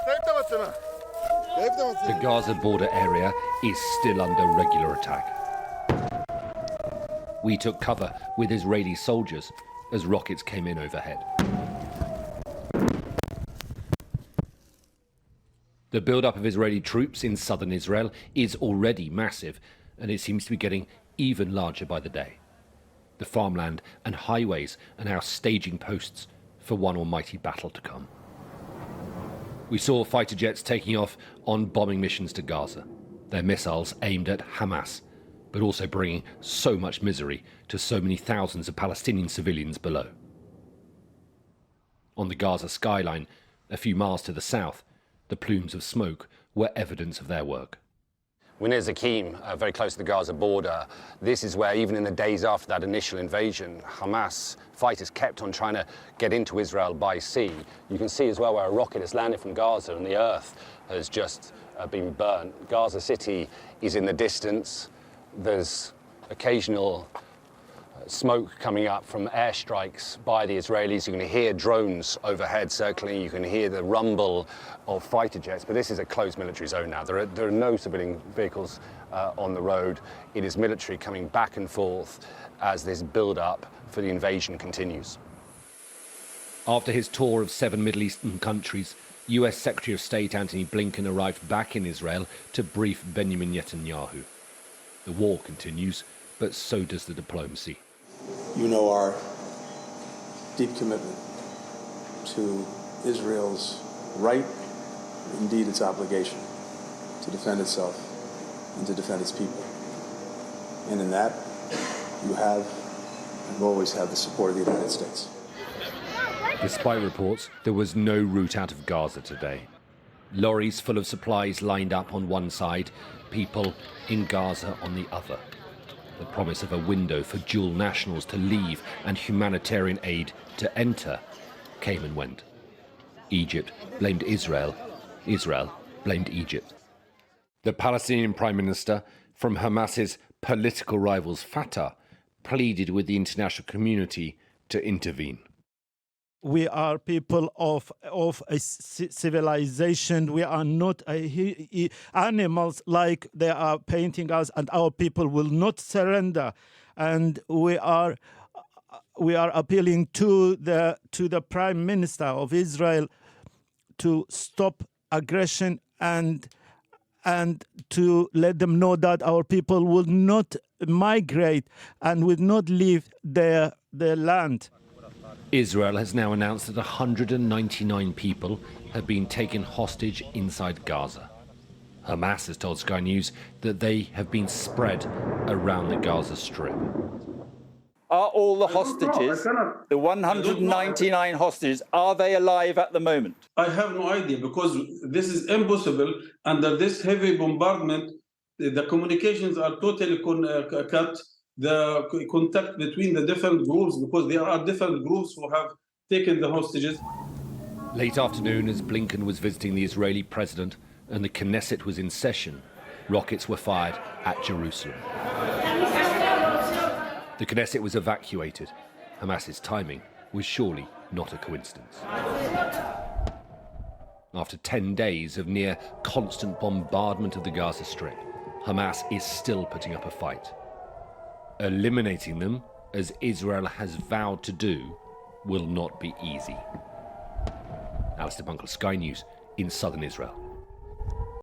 The Gaza border area is still under regular attack. We took cover with Israeli soldiers as rockets came in overhead. The build-up of Israeli troops in southern Israel is already massive, and it seems to be getting even larger by the day. The farmland and highways are now staging posts for one almighty battle to come. We saw fighter jets taking off on bombing missions to Gaza, their missiles aimed at Hamas, but also bringing so much misery to so many thousands of Palestinian civilians below. On the Gaza skyline, a few miles to the south, the plumes of smoke were evidence of their work. We're near Zakim, very close to the Gaza border. This is where, even in the days after that initial invasion, Hamas fighters kept on trying to get into Israel by sea. You can see as well where a rocket has landed from Gaza and the earth has just been burnt. Gaza City is in the distance. There's occasional smoke coming up from airstrikes by the Israelis. You can hear drones overhead circling. You can hear the rumble of fighter jets. But this is a closed military zone now. There are no civilian vehicles on the road. It is military coming back and forth as this build-up for the invasion continues. After his tour of 7 Middle Eastern countries, US Secretary of State Antony Blinken arrived back in Israel to brief Benjamin Netanyahu. The war continues, but so does the diplomacy. You know our deep commitment to Israel's right, indeed its obligation, to defend itself and to defend its people. And in that, you have and always have the support of the United States. Despite reports, there was no route out of Gaza today. Lorries full of supplies lined up on one side, people in Gaza on the other. The promise of a window for dual nationals to leave and humanitarian aid to enter came and went. Egypt blamed Israel. Israel blamed Egypt. The Palestinian Prime Minister, from Hamas's political rivals Fatah, pleaded with the international community to intervene. We are people of a civilization. We are not animals like they are painting us, and our people will not surrender. And we are appealing to the Prime Minister of Israel to stop aggression and to let them know that our people will not migrate and will not leave their land. Israel has now announced that 199 people have been taken hostage inside Gaza. Hamas has told Sky News that they have been spread around the Gaza Strip. Are all the hostages, the 199 hostages, are they alive at the moment? I have no idea, because this is impossible. Under this heavy bombardment, the communications are totally cut. The contact between the different groups, because there are different groups who have taken the hostages. Late afternoon, as Blinken was visiting the Israeli president and the Knesset was in session, rockets were fired at Jerusalem. The Knesset was evacuated. Hamas's timing was surely not a coincidence. After 10 days of near constant bombardment of the Gaza Strip, Hamas is still putting up a fight. Eliminating them, as Israel has vowed to do, will not be easy. Alistair Bunkall, Sky News, in southern Israel.